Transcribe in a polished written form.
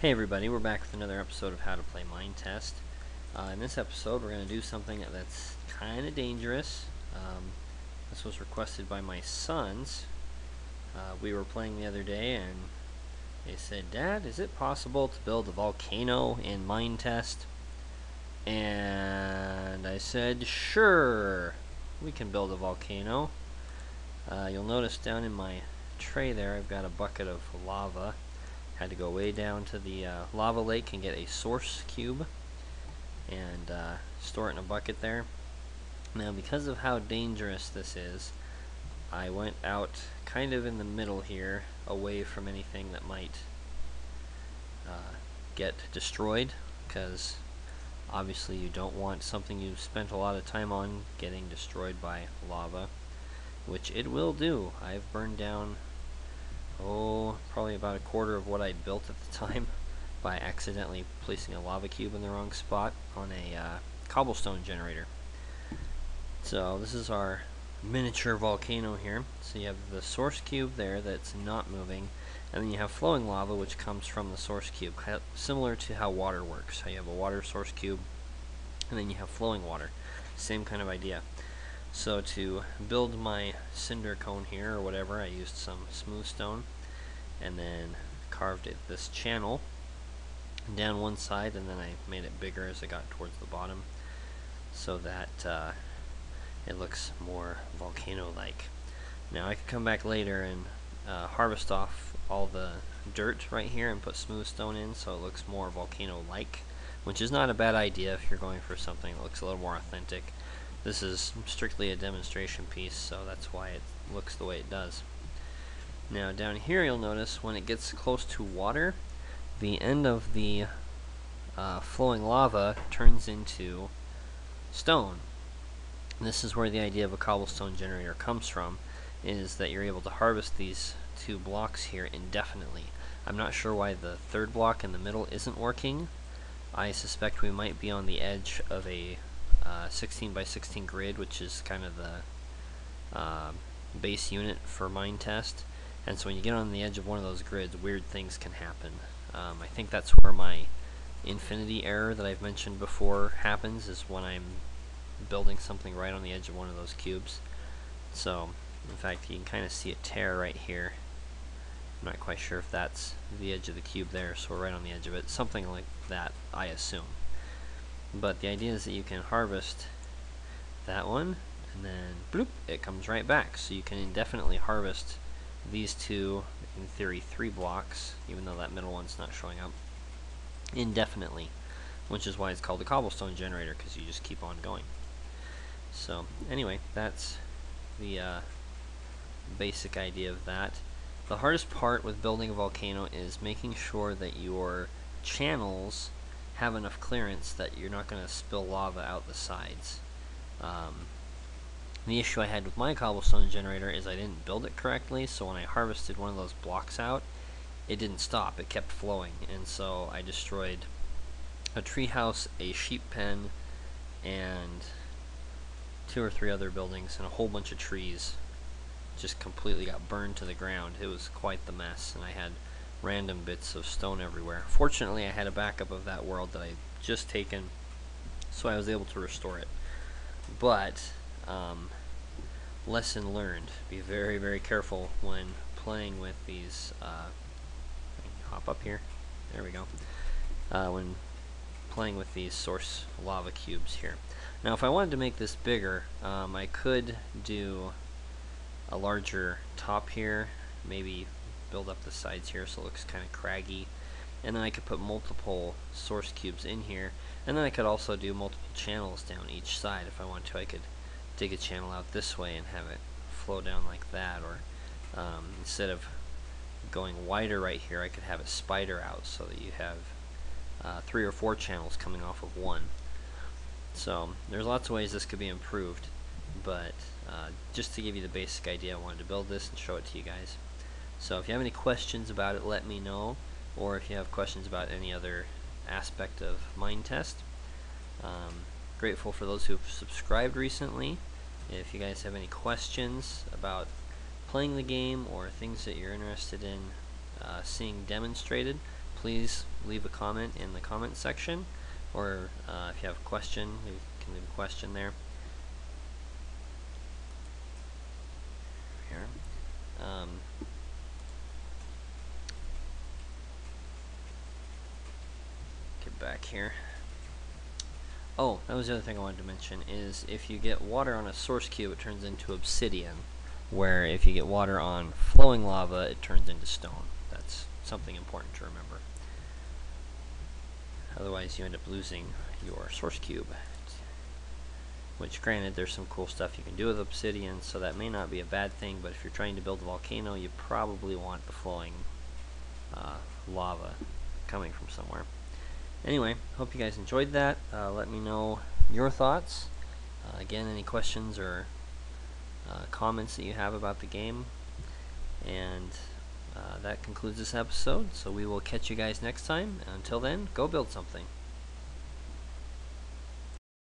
Hey everybody, we're back with another episode of How to Play Minetest. In this episode, we're going to do something that's kind of dangerous. This was requested by my sons. We were playing the other day, and they said, "Dad, is it possible to build a volcano in Minetest?" And I said, "Sure, we can build a volcano." You'll notice down in my tray there, I've got a bucket of lava. Had to go way down to the lava lake and get a source cube and store it in a bucket there. Now, because of how dangerous this is, I went out kind of in the middle here, away from anything that might get destroyed, because obviously you don't want something you've spent a lot of time on getting destroyed by lava, which it will do. I've burned down probably about a quarter of what I'd built at the time by accidentally placing a lava cube in the wrong spot on a Cobblestone Generator. So this is our miniature volcano here. So you have the source cube there that's not moving, and then you have flowing lava which comes from the source cube, similar to how water works. How you have a water source cube and then you have flowing water. Same kind of idea. So to build my cinder cone here, or whatever, I used some smooth stone and then carved this channel down one side, and then I made it bigger as I got towards the bottom so that it looks more volcano-like. Now I could come back later and harvest off all the dirt right here and put smooth stone in so it looks more volcano-like, which is not a bad idea if you're going for something that looks a little more authentic. This is strictly a demonstration piece, so that's why it looks the way it does. Now down here you'll notice when it gets close to water, the end of the flowing lava turns into stone. And this is where the idea of a cobblestone generator comes from, is that you're able to harvest these two blocks here indefinitely. I'm not sure why the third block in the middle isn't working. I suspect we might be on the edge of a 16 by 16 grid, which is kind of the base unit for Minetest. And so when you get on the edge of one of those grids, weird things can happen. I think that's where my infinity error that I've mentioned before happens, is when I'm building something right on the edge of one of those cubes. So, in fact, you can kind of see a tear right here. I'm not quite sure if that's the edge of the cube there, so we're right on the edge of it. Something like that, I assume. But the idea is that you can harvest that one, and then bloop, it comes right back. So you can indefinitely harvest these two, in theory 3 blocks, even though that middle one's not showing up, indefinitely, which is why it's called a cobblestone generator, because you just keep on going. So anyway, that's the basic idea of that. The hardest part with building a volcano is making sure that your channels have enough clearance that you're not going to spill lava out the sides. The issue I had with my cobblestone generator is I didn't build it correctly, so when I harvested one of those blocks out, it didn't stop, it kept flowing, and so I destroyed a treehouse, a sheep pen, and 2 or 3 other buildings, and a whole bunch of trees just completely got burned to the ground. It was quite the mess, and I had random bits of stone everywhere. Fortunately, I had a backup of that world that I'd just taken, so I was able to restore it. But lesson learned: be very, very careful when playing with these. Hop up here. There we go. When playing with these source lava cubes here. Now, if I wanted to make this bigger, I could do a larger top here, maybe build up the sides here so it looks kind of craggy, and then I could put multiple source cubes in here, and then I could also do multiple channels down each side. If I wanted to, I could dig a channel out this way and have it flow down like that, or instead of going wider right here, I could have a spider out so that you have 3 or 4 channels coming off of one. So there's lots of ways this could be improved, but just to give you the basic idea, I wanted to build this and show it to you guys. So if you have any questions about it, let me know, or if you have questions about any other aspect of Minetest. Grateful for those who've subscribed recently. If you guys have any questions about playing the game or things that you're interested in seeing demonstrated, please leave a comment in the comment section, or if you have a question, you can leave a question there. Here. Get back here. Oh, that was the other thing I wanted to mention, is if you get water on a source cube, it turns into obsidian, where if you get water on flowing lava, it turns into stone. That's something important to remember. Otherwise, you end up losing your source cube. Which, granted, there's some cool stuff you can do with obsidian, so that may not be a bad thing, but if you're trying to build a volcano, you probably want the flowing lava coming from somewhere. Anyway, hope you guys enjoyed that. Let me know your thoughts. Again, any questions or comments that you have about the game. And that concludes this episode, so we will catch you guys next time. Until then, go build something.